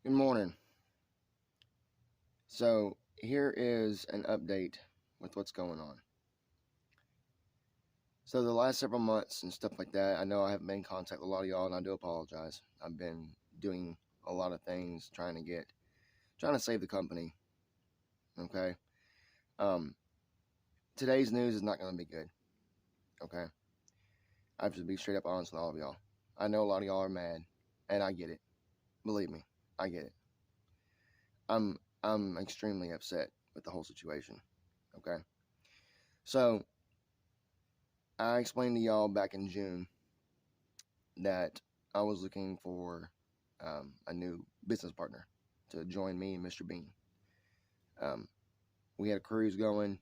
Good morning. So, here is an update with what's going on. So, the last several months and stuff like that, I know I haven't been in contact with a lot of y'all, and I do apologize. I've been doing a lot of things trying to save the company. Okay. Today's news is not going to be good. Okay. I have to be straight up honest with all of y'all. I know a lot of y'all are mad, and I get it. Believe me, I get it. I'm extremely upset with the whole situation. Okay. So, I explained to y'all back in June that I was looking for a new business partner to join me and Mr. Bean. We had a cruise going.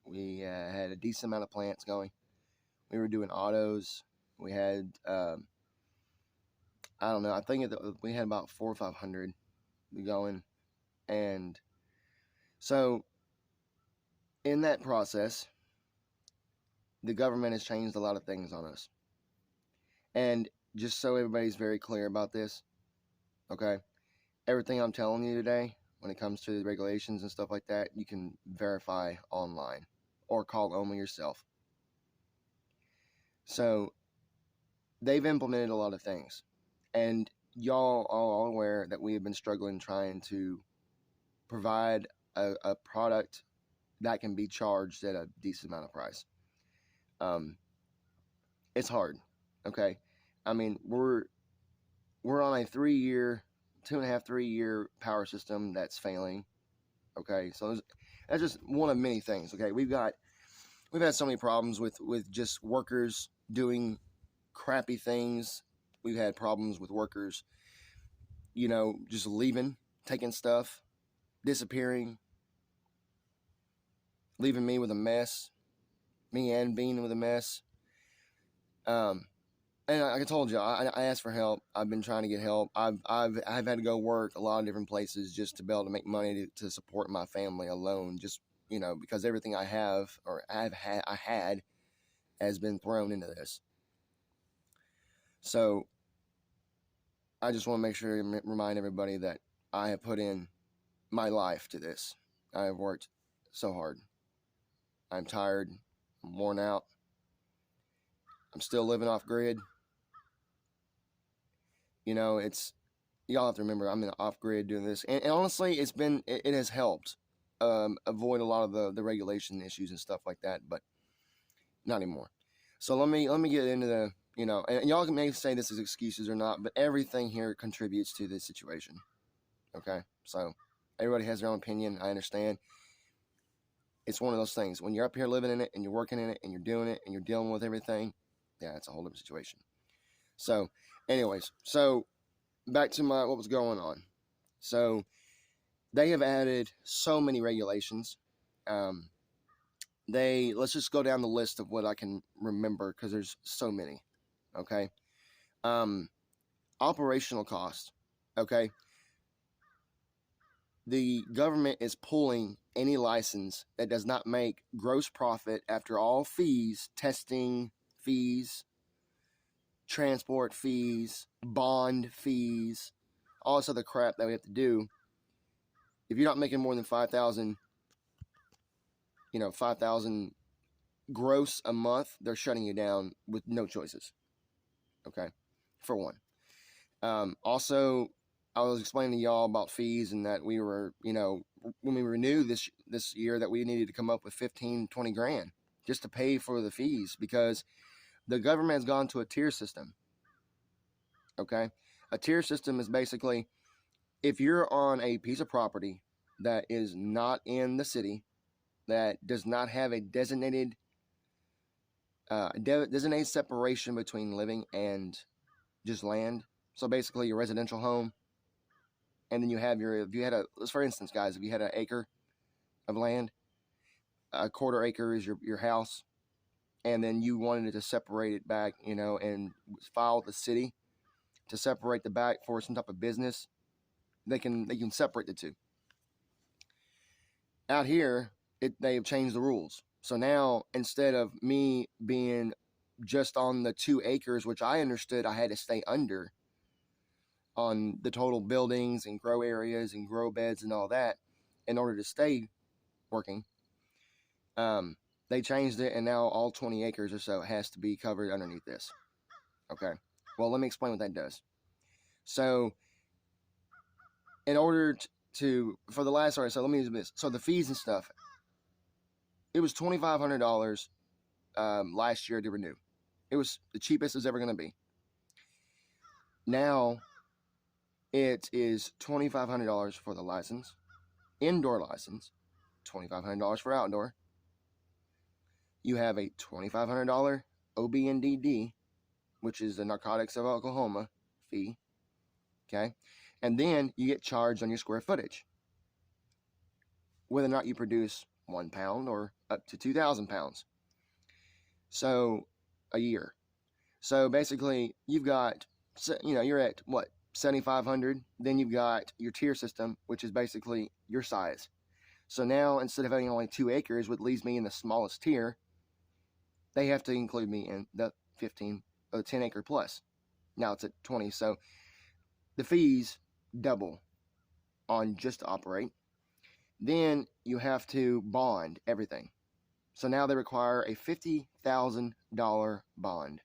We had a decent amount of plants going. We were doing autos. We had, I don't know, I think we had about 400 or 500 going. And so in that process, the government has changed a lot of things on us. And just so everybody's very clear about this, okay, everything I'm telling you today, when it comes to the regulations and stuff like that, you can verify online or call OMA yourself. So they've implemented a lot of things, and y'all are all aware that we have been struggling trying to provide a product that can be charged at a decent amount of price. It's hard, okay? I mean, we're on a 3-year, 2.5, 3-year power system that's failing. Okay, so that's just one of many things. Okay, we've had so many problems with just workers doing crappy things. We've had problems with workers, just leaving, taking stuff, disappearing, leaving me with a mess, me and Bean with a mess. And like I told you, I asked for help. I've been trying to get help. I've had to go work a lot of different places just to be able to make money to support my family alone. Just because everything I have or I had has been thrown into this. So I just want to make sure to remind everybody that I have put in my life to this. I have worked so hard. I'm tired. I'm worn out. I'm still living off grid. Y'all have to remember I'm in off grid doing this, and honestly, it has helped avoid a lot of the regulation issues and stuff like that, but not anymore. So let me get into the and y'all may say this is excuses or not, but everything here contributes to this situation. Okay, so everybody has their own opinion. I understand. It's one of those things when you're up here living in it and you're working in it and you're doing it and you're dealing with everything. Yeah, it's a whole different situation. So, anyways, back to what was going on. So they have added so many regulations. Let's just go down the list of what I can remember because there's so many. Okay. Operational cost. Okay. The government is pulling any license that does not make gross profit after all fees, testing fees, transport fees, bond fees, all this other crap that we have to do. If you're not making more than 5,000, 5,000 gross a month, they're shutting you down with no choices. Okay, for one. Also, I was explaining to y'all about fees and that we were, when we renewed this year, that we needed to come up with 15, 20 grand just to pay for the fees because the government has gone to a tier system. Okay, a tier system is basically if you're on a piece of property that is not in the city, that does not have a designated separation between living and just land. So basically, your residential home, and then for instance, guys, if you had an acre of land, a quarter acre is your house, and then you wanted to separate it back, and file with the city to separate the back for some type of business, they can separate the two. Out here, they've changed the rules. So now, instead of me being just on the 2 acres, which I understood I had to stay under, on the total buildings and grow areas and grow beds and all that in order to stay working. They changed it, and now all 20 acres or so has to be covered underneath this. Okay. Well, let me explain what that does. So, in order for the last, all right, so let me use this. So the fees and stuff, it was $2,500 last year to renew. It was the cheapest it's ever going to be. Now, it is $2,500 for the license, indoor license, $2,500 for outdoor. You have a $2,500 OB&DD, which is the Narcotics of Oklahoma fee, okay? And then you get charged on your square footage, whether or not you produce 1 pound or up to 2,000 pounds. So, a year. So basically, you've got, you're at what, 7,500. Then you've got your tier system, which is basically your size. So now, instead of having only 2 acres, which leaves me in the smallest tier, they have to include me in the 10 acre plus. Now it's at 20. So the fees double on just to operate. Then you have to bond everything. So now they require a $50,000 bond.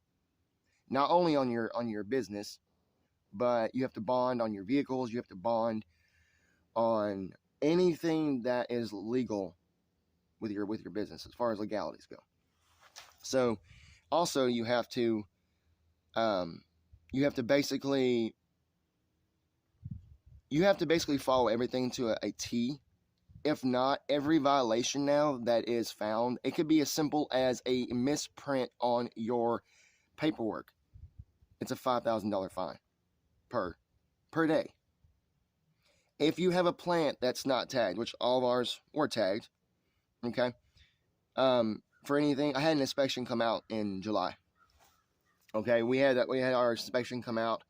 Not only on your business, but you have to bond on your vehicles. You have to bond on anything that is legal with your business as far as legalities go. So also you have to basically follow everything to a T. If not, every violation now that is found, it could be as simple as a misprint on your paperwork. It's a $5,000 fine per day. If you have a plant that's not tagged, which all of ours were tagged, okay, for anything, I had an inspection come out in July. Okay, we had our inspection come out.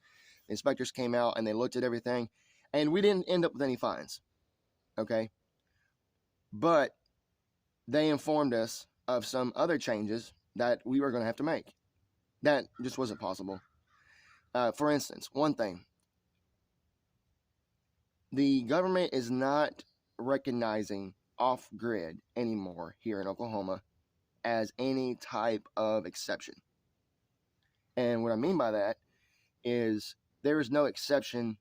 The inspectors came out and they looked at everything, and we didn't end up with any fines. Okay, but they informed us of some other changes that we were going to have to make. That just wasn't possible. For instance, one thing, the government is not recognizing off-grid anymore here in Oklahoma as any type of exception. And what I mean by that is there is no exception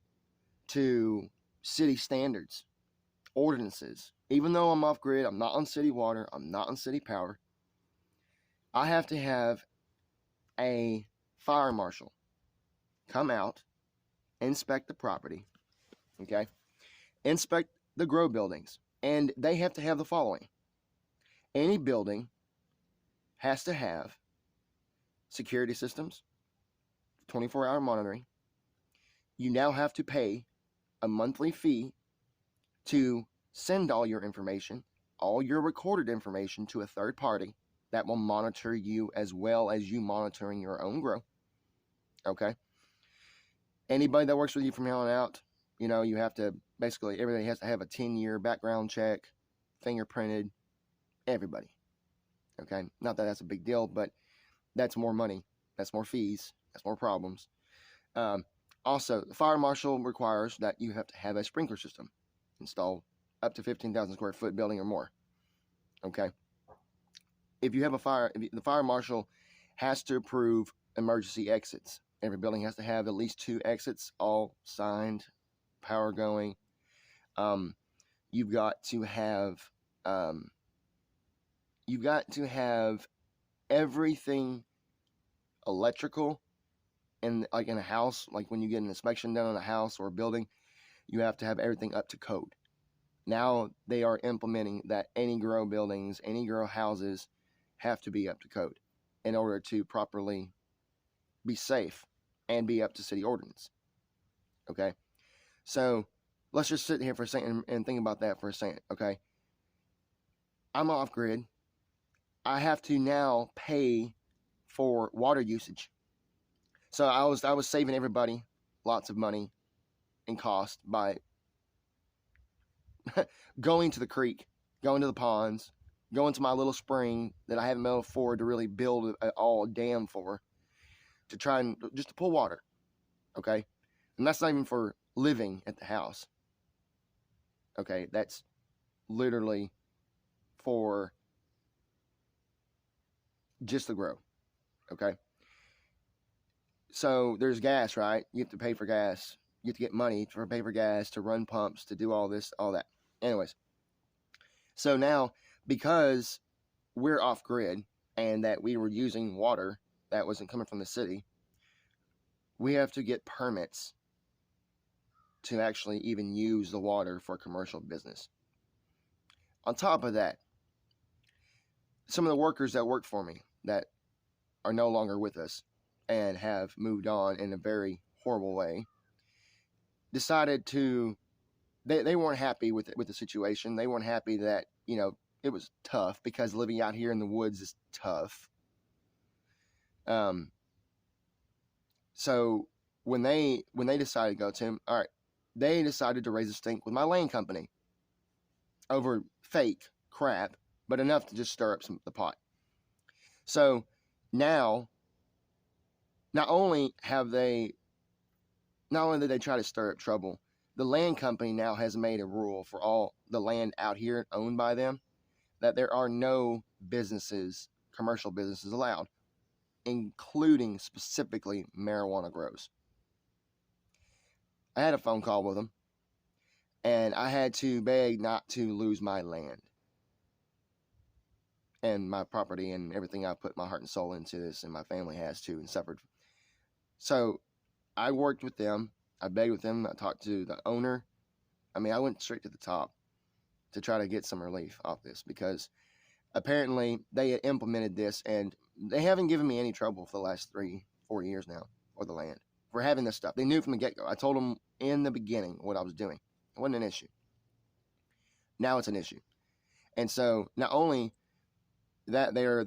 to city standards, ordinances. Even though I'm off-grid, I'm not on city water, I'm not on city power, I have to have a fire marshal come out, inspect the property, okay? Inspect the grow buildings, and they have to have the following. Any building has to have security systems, 24-hour monitoring. You now have to pay a monthly fee to send all your information, all your recorded information, to a third party that will monitor you as well as you monitoring your own grow. Okay? Anybody that works with you from here on out, you have to, basically, everybody has to have a 10-year background check, fingerprinted, everybody. Okay? Not that that's a big deal, but that's more money. That's more fees. That's more problems. Also, the fire marshal requires that you have to have a sprinkler system installed up to 15,000 square foot building or more. Okay? If you have the fire marshal has to approve emergency exits. Every building has to have at least 2 exits, all signed, power going. You've got to have everything electrical in a house. Like when you get an inspection done on a house or a building, you have to have everything up to code. Now they are implementing that any grow buildings, any grow houses have to be up to code in order to properly be safe and be up to city ordinance. Okay? So let's just sit here for a second and think about that for a second. Okay? I'm off grid. I have to now pay for water usage. So I was saving everybody lots of money and cost by going to the creek, going to the ponds, going to my little spring that I haven't been able to afford to really build a dam for, to try and just to pull water. Okay? And that's not even for living at the house. Okay, that's literally for just the grow. Okay. So there's gas, right? You have to pay for gas. You have to get money to pay for gas, to run pumps, to do all this, all that. Anyways, so now because we're off grid and that we were using water that wasn't coming from the city, we have to get permits to actually even use the water for commercial business. On top of that, some of the workers that worked for me that are no longer with us and have moved on in a very horrible way decided to, they weren't happy with the situation. They weren't happy that, you know, it was tough because living out here in the woods is tough. So when they decided to go, Tim, all right, they decided to raise a stink with my land company over fake crap, but enough to just stir up the pot. So now, not only did they try to stir up trouble, the land company now has made a rule for all the land out here owned by them that there are no businesses, commercial businesses allowed, including specifically marijuana grows. I had a phone call with them, and I had to beg not to lose my land and my property and everything I put my heart and soul into this, and my family has too, and suffered. So I worked with them. I begged with them. I talked to the owner. I mean, I went straight to the top to try to get some relief off this, because apparently they had implemented this, and they haven't given me any trouble for the last 3-4 years now, or the land, for having this stuff. They knew from the get-go. I told them in the beginning what I was doing. It wasn't an issue. Now it's an issue. And so not only that, they are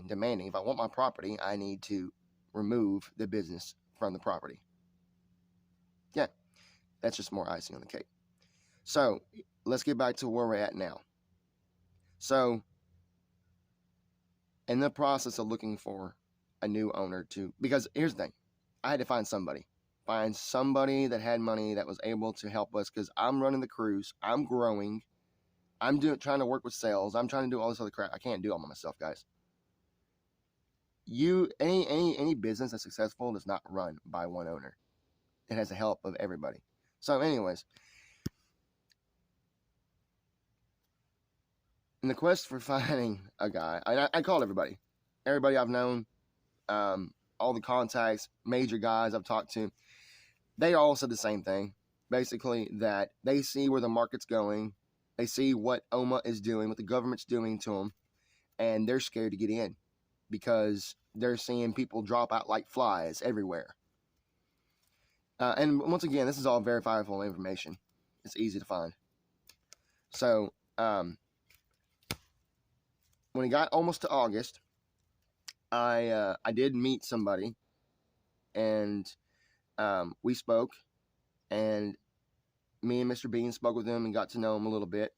demanding, if I want my property, I need to remove the business from the property. Yeah, that's just more icing on the cake. So let's get back to where we're at now. So in the process of looking for a new owner because here's the thing, I had to find somebody that had money that was able to help us, because I'm running the cruise, I'm growing, I'm trying to work with sales, I'm trying to do all this other crap. I can't do it all by myself, guys. Any business that's successful does not run by one owner. It has the help of everybody. So anyways, in the quest for finding a guy, I called everybody I've known, all the contacts, major guys I've talked to. They all said the same thing, basically, that they see where the market's going, they see what OMA is doing, what the government's doing to them, and they're scared to get in because they're seeing people drop out like flies everywhere. And once again, this is all verifiable information. It's easy to find. So when it got almost to August, I did meet somebody, and we spoke, and me and Mr. Bean spoke with him and got to know him a little bit.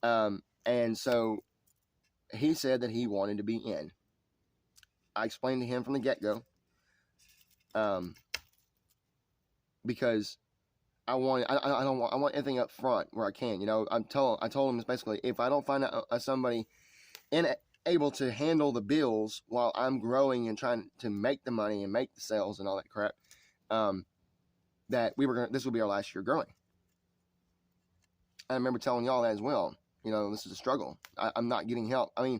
And so he said that he wanted to be in. I explained to him from the get-go, because I want anything up front where I can. You know, I told him basically, if I don't find somebody able to handle the bills while I'm growing and trying to make the money and make the sales and all that crap, that this will be our last year growing. I remember telling y'all that as well. You know, this is a struggle. I'm not getting help. I mean,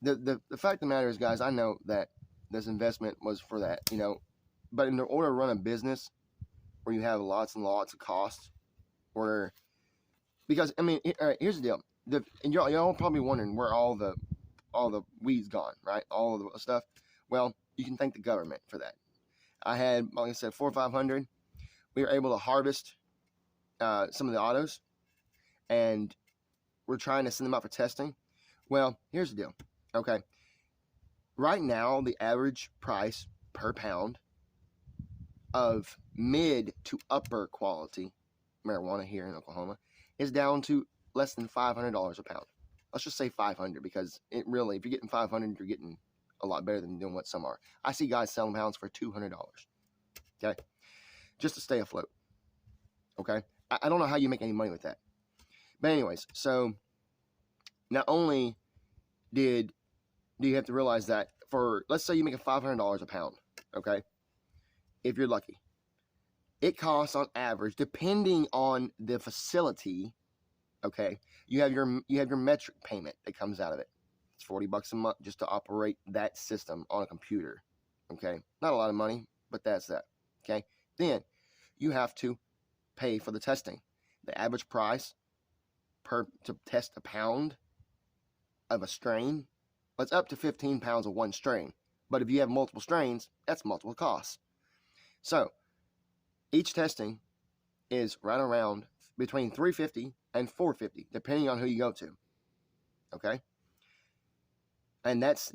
the fact of the matter is, guys, I know that this investment was for that, you know, but in order to run a business where you have lots and lots of costs, because I mean, here's the deal. And y'all probably wondering where all the weeds gone, right? All of the stuff. Well, you can thank the government for that. I had, like I said, 400 or 500. We were able to harvest some of the autos, and we're trying to send them out for testing. Well, here's the deal. Okay. Right now, the average price per pound of mid to upper quality marijuana here in Oklahoma is down to less than $500 a pound. Let's just say 500, because it really, if you're getting 500, you're getting a lot better than doing what some are. I see guys selling pounds for $200. okay, just to stay afloat, okay? I don't know how you make any money with that. But anyways, so not only do you have to realize that for, let's say you make $500 a pound, okay, if you're lucky, it costs on average, depending on the facility, okay, you have your metric payment that comes out of it. It's $40 a month just to operate that system on a computer, okay? Not a lot of money, but that's that, okay? Then you have to pay for the testing. The average price to test a pound of a strain, it's up to 15 pounds of one strain. But if you have multiple strains, that's multiple costs. So each testing is right around between $350 and $450, depending on who you go to. Okay, and that's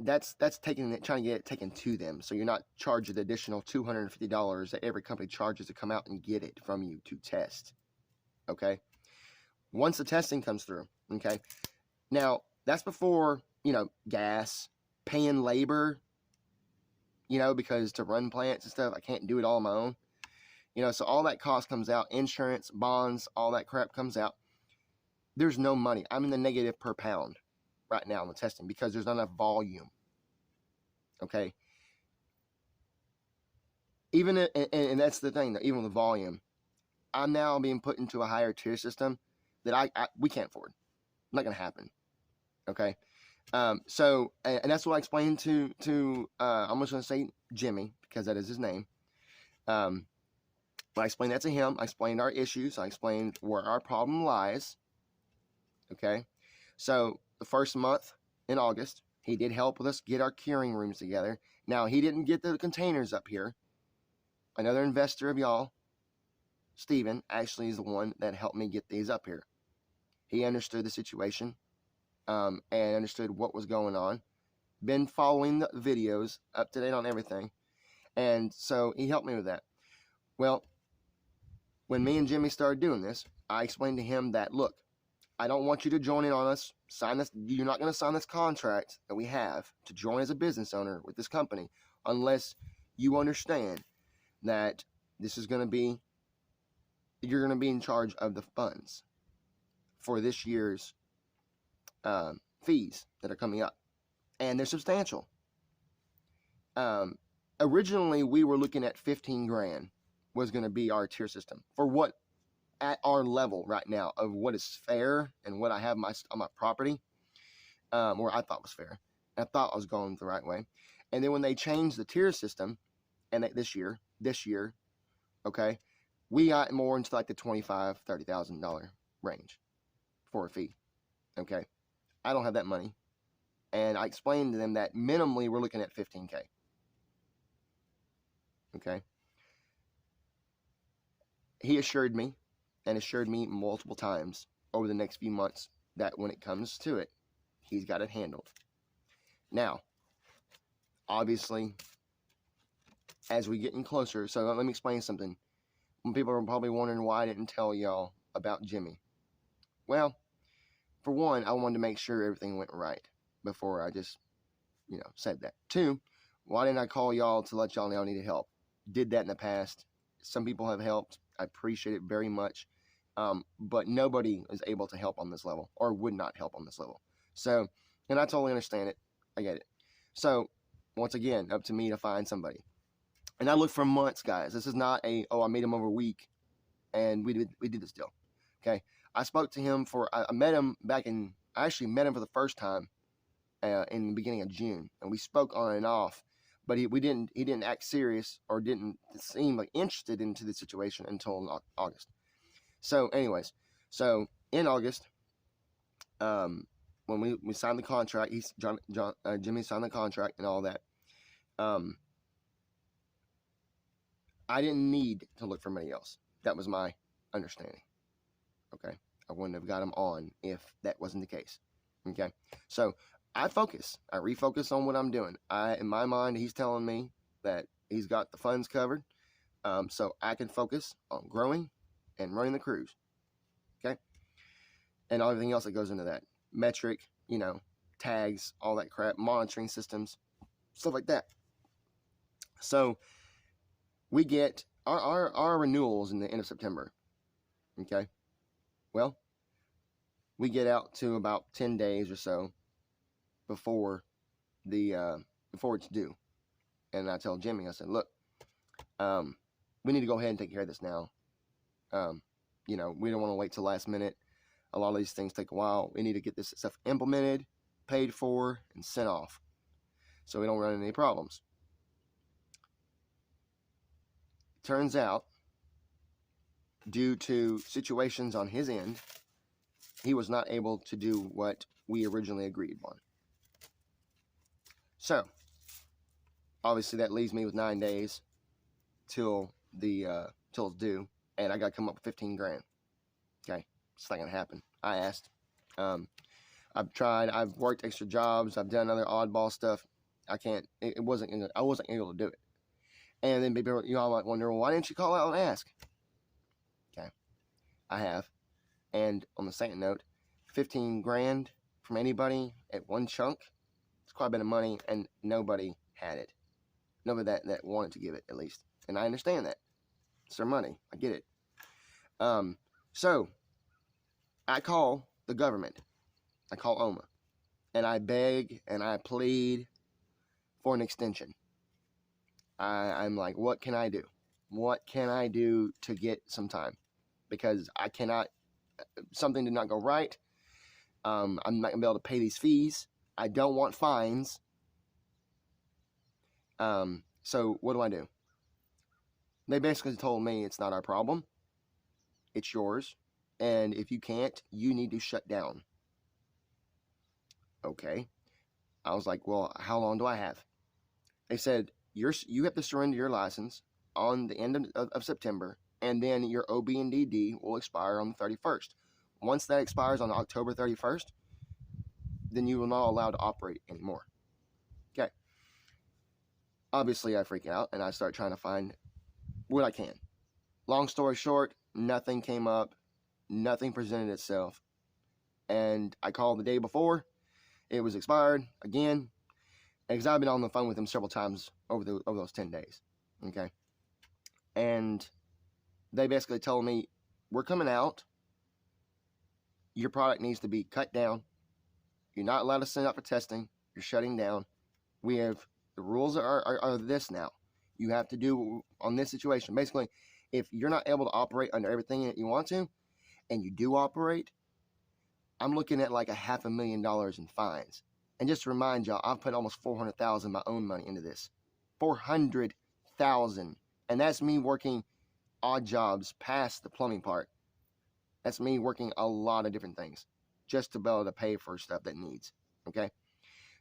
taking it, trying to get it taken to them, so you're not charged the additional $250 that every company charges to come out and get it from you to test. Okay, once the testing comes through, okay, now that's before, you know, gas, paying labor, you know, because to run plants and stuff, I can't do it all on my own. You know, so all that cost comes out, insurance, bonds, all that crap comes out. There's no money. I'm in the negative per pound right now in the testing because there's not enough volume. Okay. Even, and that's the thing, even with the volume, I'm now being put into a higher tier system that we can't afford. Not going to happen. Okay. So, and that's what I explained to I'm just going to say Jimmy, because that is his name. I explained that to him. I explained our issues. I explained where our problem lies. Okay. So the first month in August, he did help with us get our curing rooms together. Now, he didn't get the containers up here. Another investor of y'all, Steven, actually is the one that helped me get these up here. He understood the situation and understood what was going on. Been following the videos, up to date on everything. And so he helped me with that. Well, when me and Jimmy started doing this, I explained to him that, look, I don't want you to join in on us, sign this. You're not going to sign this contract that we have to join as a business owner with this company unless you understand that this is going to be, you're going to be in charge of the funds for this year's fees that are coming up. And they're substantial. Originally, we were looking at 15 grand was going to be our tier system for what at our level right now of what is fair and what I have on my property, where I thought was fair. I thought I was going the right way. And then when they changed the tier system, and this year, okay, we got more into like the $25,000-$30,000 range for a fee. Okay, I don't have that money, and I explained to them that minimally we're looking at $15K. Okay. He assured me multiple times over the next few months that when it comes to it, he's got it handled. Now, obviously, as we getting closer, so let me explain something. People are probably wondering why I didn't tell y'all about Jimmy. Well, for one, I wanted to make sure everything went right before I just, said that. Two, why didn't I call y'all to let y'all know I needed help? Did that in the past. Some people have helped. I appreciate it very much. But nobody is able to help on this level or would not help on this level. So, and I totally understand it. I get it. So, once again, up to me to find somebody. And I looked for months, guys. This is not I made him over a week and we did this deal. Okay. I spoke to him I met him I actually met him for the first time in the beginning of June. And we spoke on and off. But he didn't act serious or didn't seem like interested into the situation until August. So, anyways, in August, when we signed the contract, Jimmy signed the contract and all that. I didn't need to look for anybody else. That was my understanding. Okay, I wouldn't have got him on if that wasn't the case. Okay, so I refocus on what I'm doing. In my mind, he's telling me that he's got the funds covered, so I can focus on growing and running the cruise. Okay, and everything else that goes into that, metric, tags, all that crap, monitoring systems, stuff like that. So we get our renewal is in the end of September. Okay. Well, we get out to about 10 days or so before before it's due. And I tell Jimmy, I said, look, we need to go ahead and take care of this now. We don't want to wait till last minute. A lot of these things take a while. We need to get this stuff implemented, paid for, and sent off so we don't run into any problems. Turns out, due to situations on his end, he was not able to do what we originally agreed on. So, obviously that leaves me with 9 days till it's due, and I got to come up with 15 grand. Okay, it's not gonna happen. I asked. I've tried. I've worked extra jobs. I've done other oddball stuff. I can't. I wasn't able to do it. And then people, I might wonder, well, why didn't you call out and ask? Okay, I have. And on the second note, 15 grand from anybody at one chunk, it's quite a bit of money, and nobody had it. Nobody that wanted to give it, at least. And I understand that. It's their money. I get it. So, I call the government. I call OMA. And I beg and I plead for an extension. I'm like, what can I do? What can I do to get some time? Because I cannot, something did not go right. I'm not going to be able to pay these fees. I don't want fines. So what do? They basically told me it's not our problem. It's yours. And if you can't, you need to shut down. Okay. I was like, well, how long do I have? They said, you have to surrender your license on the end of September, and then your OB&DD will expire on the 31st. Once that expires on October 31st, then you will not allowed to operate anymore. Okay. Obviously, I freak out, and I start trying to find what I can. Long story short, nothing came up. Nothing presented itself. And I called the day before. It was expired again. Because I've been on the phone with them several times over those 10 days. Okay. And they basically told me, we're coming out. Your product needs to be cut down. You're not allowed to send out for testing. You're shutting down. We have, the rules are this now. You have to do on this situation. Basically, if you're not able to operate under everything that you want to, and you do operate, I'm looking at like $500,000 in fines. And just to remind y'all, I've put almost $400,000 of my own money into this. $400,000. And that's me working odd jobs past the plumbing part. That's me working a lot of different things just to be able to pay for stuff that needs. Okay?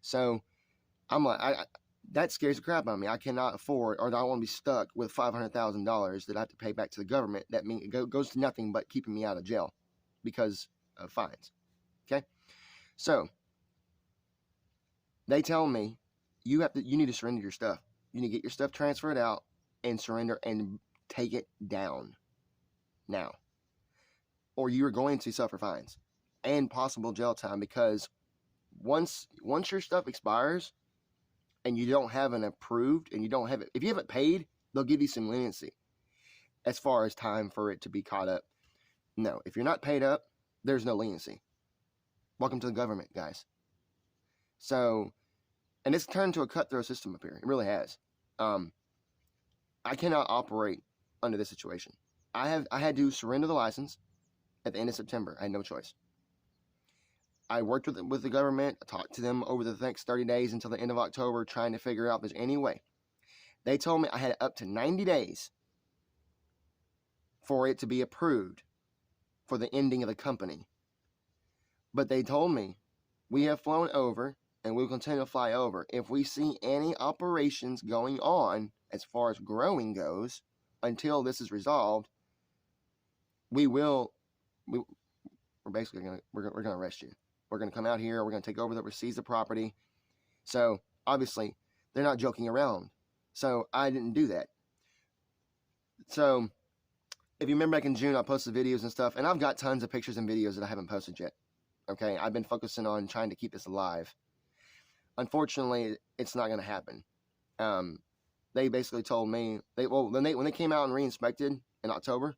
So, I'm like, that scares the crap out of me. I cannot afford, or I don't want to be stuck with $500,000 that I have to pay back to the government. That means it goes to nothing but keeping me out of jail because of fines. Okay? So, they tell me, you need to surrender your stuff. You need to get your stuff transferred out and surrender and take it down now. Or you are going to suffer fines and possible jail time, because once your stuff expires and you don't have an approved, and you don't have it, if you haven't paid, they'll give you some leniency as far as time for it to be caught up. No, if you're not paid up, there's no leniency. Welcome to the government, guys. So, and it's turned to a cutthroat system up here. It really has. I cannot operate under this situation. I had to surrender the license at the end of September. I had no choice. I worked with the government. I talked to them over the next 30 days until the end of October, trying to figure out if there's any way. They told me I had up to 90 days for it to be approved for the ending of the company. But they told me, we have flown over and we'll continue to fly over. If we see any operations going on as far as growing goes until this is resolved, we're basically we're gonna arrest you. We're gonna come out here. We're gonna take over seize the property. So obviously they're not joking around. So I didn't do that. So if you remember back in June, I posted videos and stuff, and I've got tons of pictures and videos that I haven't posted yet. Okay, I've been focusing on trying to keep this alive. Unfortunately, it's not going to happen. they basically told me, when they came out and re-inspected in October,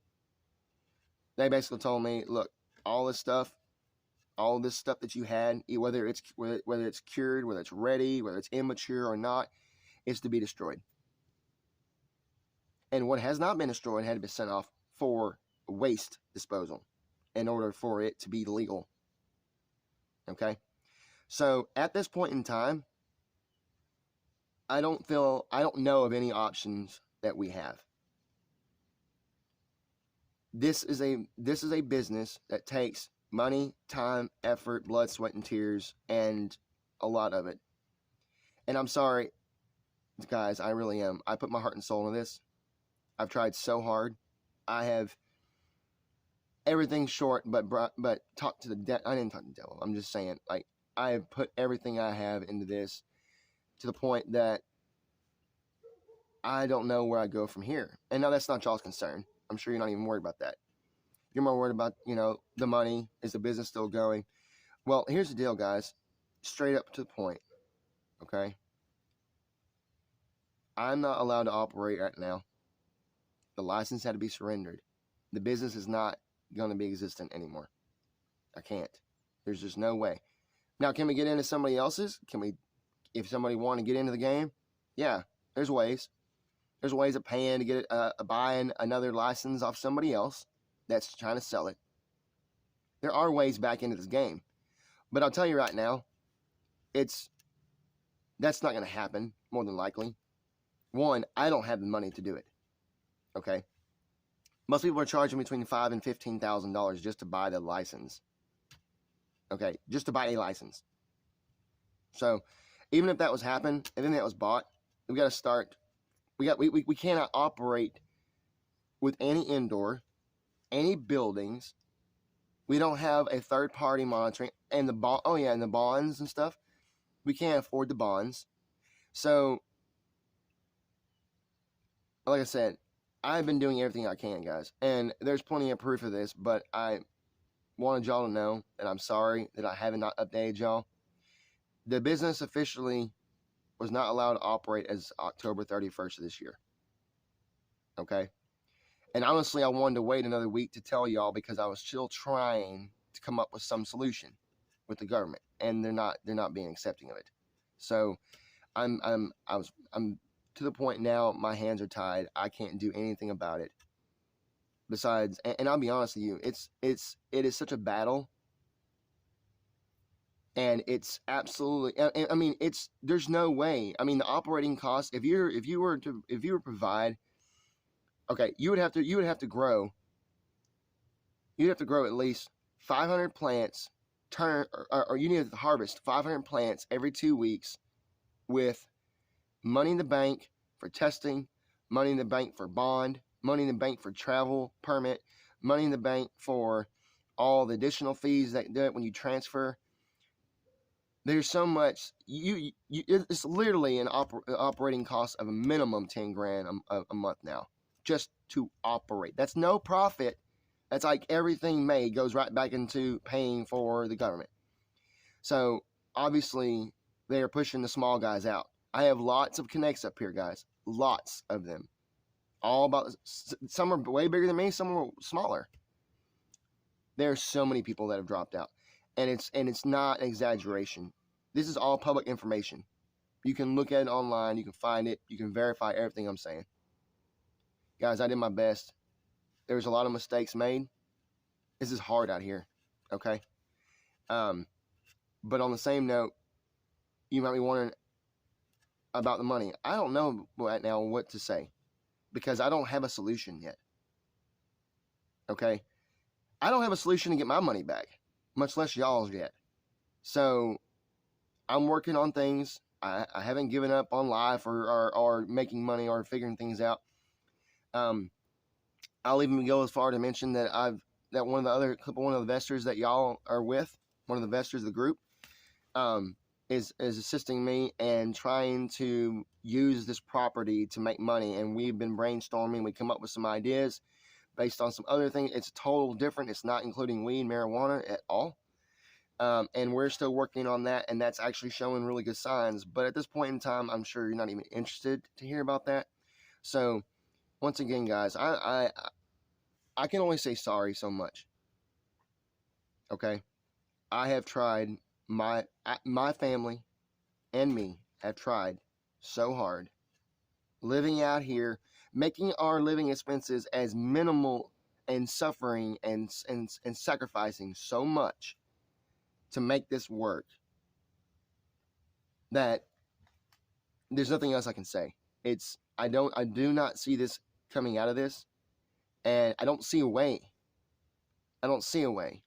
they basically told me, look, all this stuff that you had, whether it's cured, whether it's ready, whether it's immature or not, is to be destroyed. And what has not been destroyed had to be sent off for waste disposal in order for it to be legal. Okay? So at this point in time, I don't know of any options that we have. This is a business that takes money, time, effort, blood, sweat, and tears, and a lot of it. And I'm sorry, guys, I really am. I put my heart and soul into this. I've tried so hard. I have everything short, but talk to the devil. I didn't talk to the devil. I'm just saying, like, I have put everything I have into this to the point that I don't know where I go from here. And now that's not y'all's concern. I'm sure you're not even worried about that. You're more worried about, the money. Is the business still going? Well, here's the deal, guys. Straight up to the point, okay? I'm not allowed to operate right now. The license had to be surrendered. The business is not going to be existent anymore. I can't. There's just no way. Now, can we get into somebody else's? If somebody want to get into the game? Yeah, there's ways. There's ways of paying to get it, buying another license off somebody else that's trying to sell it. There are ways back into this game. But I'll tell you right now, that's not going to happen, more than likely. One, I don't have the money to do it. Okay? Most people are charging between $5,000 and $15,000 just to buy the license. Okay? Just to buy a license. So, even if that was happened, and then that was bought, we got to start. We cannot operate with any indoor, any buildings. We don't have a third party monitoring, and the bonds and stuff. We can't afford the bonds. So, like I said, I've been doing everything I can, guys, and there's plenty of proof of this. But I wanted y'all to know that I'm sorry that I haven't not updated y'all. The business officially was not allowed to operate as October 31st of this year. Okay? And honestly, I wanted to wait another week to tell y'all because I was still trying to come up with some solution with the government, and they're not being accepting of it. So I'm to the point now, my hands are tied. I can't do anything about it. Besides, and I'll be honest with you, it is such a battle. And it's absolutely, I mean, there's no way. I mean, the operating costs, if you were to provide, okay, you would have to grow. You'd have to grow at least 500 plants, or you need to harvest 500 plants every 2 weeks, with money in the bank for testing, money in the bank for bond, money in the bank for travel permit, money in the bank for all the additional fees that do it when you transfer. There's so much. It's literally an operating cost of a minimum 10 grand a month now, just to operate. That's no profit. That's like everything made goes right back into paying for the government. So obviously they are pushing the small guys out. I have lots of connects up here, guys. Lots of them. All about, some are way bigger than me, some are smaller. There are so many people that have dropped out. And it's not an exaggeration. This is all public information. You can look at it online. You can find it. You can verify everything I'm saying. Guys, I did my best. There's a lot of mistakes made. This is hard out here. Okay? But on the same note, you might be wondering about the money. I don't know right now what to say because I don't have a solution yet. Okay? I don't have a solution to get my money back, much less y'all's yet. So I'm working on things. I haven't given up on life or making money or figuring things out. I'll even go as far to mention that one of the investors that y'all are with, one of the investors of the group, is assisting me and trying to use this property to make money. And we've been brainstorming. We come up with some ideas based on some other things. It's total different. It's not including weed, marijuana at all. And we're still working on that, and that's actually showing really good signs. But at this point in time, I'm sure you're not even interested to hear about that. So once again, guys, I can only say sorry so much. Okay, I have tried, my family and me have tried so hard living out here, making our living expenses as minimal, and suffering and sacrificing so much to make this work, that there's nothing else I can say. I do not see this coming out of this, and I don't see a way. I don't see a way.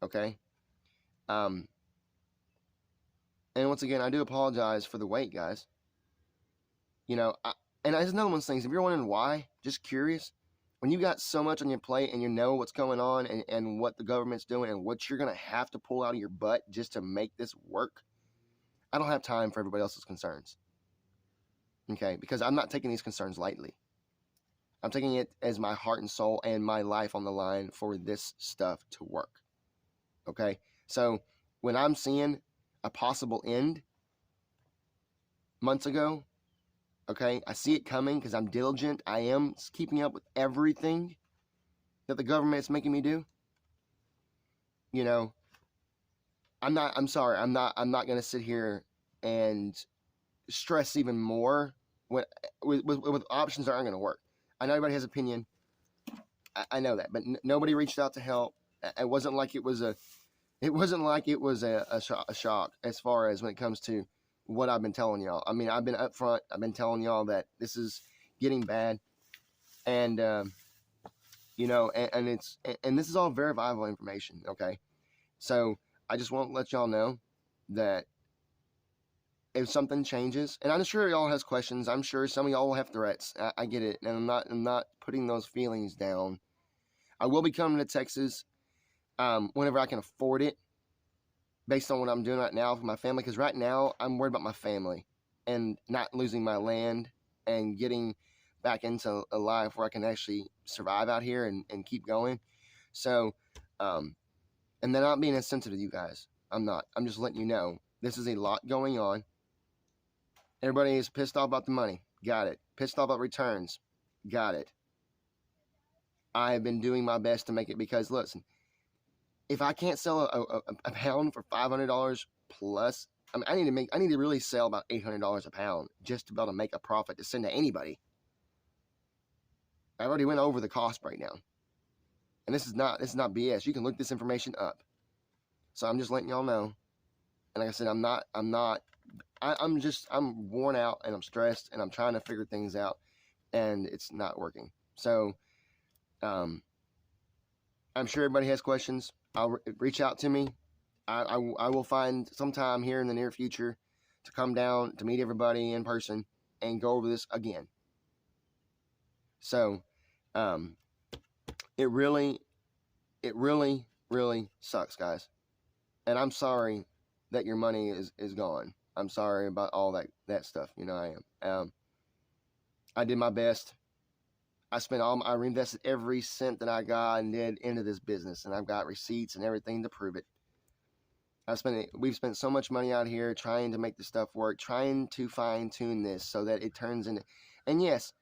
Okay. And once again, I do apologize for the wait, guys. And that's another one of those things. If you're wondering why, just curious, when you got so much on your plate and you know what's going on, and what the government's doing and what you're going to have to pull out of your butt just to make this work, I don't have time for everybody else's concerns. Okay? Because I'm not taking these concerns lightly. I'm taking it as my heart and soul and my life on the line for this stuff to work. Okay? So when I'm seeing a possible end months ago, okay, I see it coming because I'm diligent. I am keeping up with everything that the government is making me do. I'm sorry. I'm not going to sit here and stress even more with options that aren't going to work. I know everybody has opinion. I know that, but nobody reached out to help. It wasn't like it was a shock as far as when it comes to what I've been telling y'all. I mean, I've been upfront. I've been telling y'all that this is getting bad, and and this is all verifiable information. Okay, so I just want to let y'all know that if something changes, and I'm sure y'all has questions. I'm sure some of y'all will have threats. I get it, and I'm not putting those feelings down. I will be coming to Texas whenever I can afford it, based on what I'm doing right now for my family. Because right now I'm worried about my family and not losing my land and getting back into a life where I can actually survive out here and keep going. So, and then not being insensitive to you guys. I'm not. I'm just letting you know this is a lot going on. Everybody is pissed off about the money. Got it. Pissed off about returns. Got it. I have been doing my best to make it, because listen, if I can't sell a pound for $500 plus, I mean, I need to really sell about $800 a pound just to be able to make a profit to send to anybody. I already went over the cost breakdown, and this is not BS. You can look this information up. So I'm just letting y'all know. And like I said, I'm worn out and I'm stressed and I'm trying to figure things out, and it's not working. So, I'm sure everybody has questions. I'll reach out to me. I will find some time here in the near future to come down to meet everybody in person and go over this again. So, it really sucks, guys. And I'm sorry that your money is gone. I'm sorry about all that stuff. I am. I did my best. I reinvested every cent that I got and did into this business, and I've got receipts and everything to prove it. We've spent so much money out here trying to make this stuff work, trying to fine tune this so that it turns into, and yes,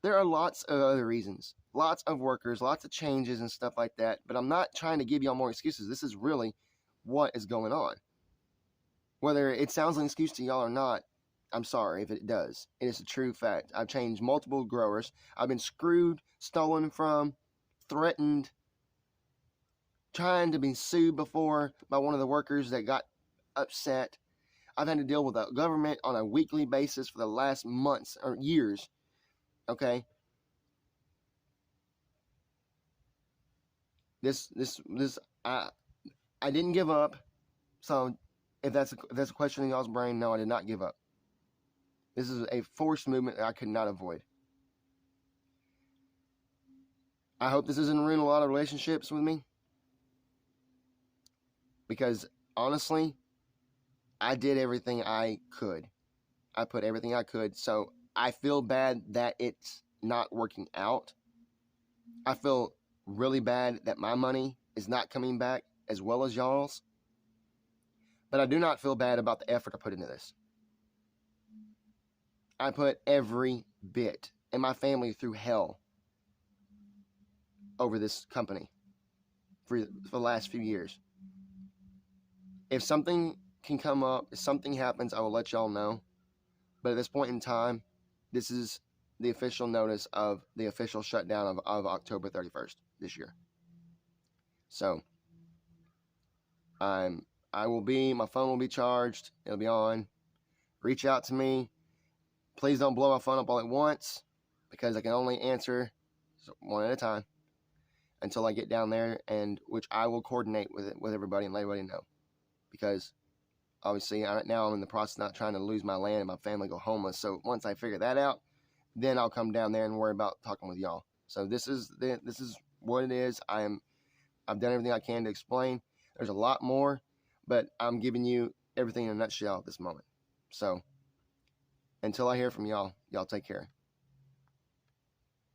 there are lots of other reasons, lots of workers, lots of changes and stuff like that, but I'm not trying to give y'all more excuses. This is really what is going on. Whether it sounds like an excuse to y'all or not, I'm sorry if it does. It is a true fact. I've changed multiple growers. I've been screwed, stolen from, threatened, trying to be sued before by one of the workers that got upset. I've had to deal with the government on a weekly basis for the last months or years. Okay? I didn't give up. So if that's a question in y'all's brain, no, I did not give up. This is a forced movement that I could not avoid. I hope this doesn't ruin a lot of relationships with me, because honestly, I did everything I could. I put everything I could. So I feel bad that it's not working out. I feel really bad that my money is not coming back as well as y'all's. But I do not feel bad about the effort I put into this. I put every bit, and my family through hell over this company for the last few years. If something can come up, if something happens, I will let y'all know. But at this point in time, this is the official notice of the official shutdown of October 31st this year. So my phone will be charged. It'll be on. Reach out to me. Please don't blow my phone up all at once, because I can only answer one at a time until I get down there, and which I will coordinate with everybody and let everybody know. Because obviously now I'm in the process of not trying to lose my land and my family go homeless. So once I figure that out, then I'll come down there and worry about talking with y'all. So this is what it is. I've done everything I can to explain. There's a lot more, but I'm giving you everything in a nutshell at this moment. So until I hear from y'all take care.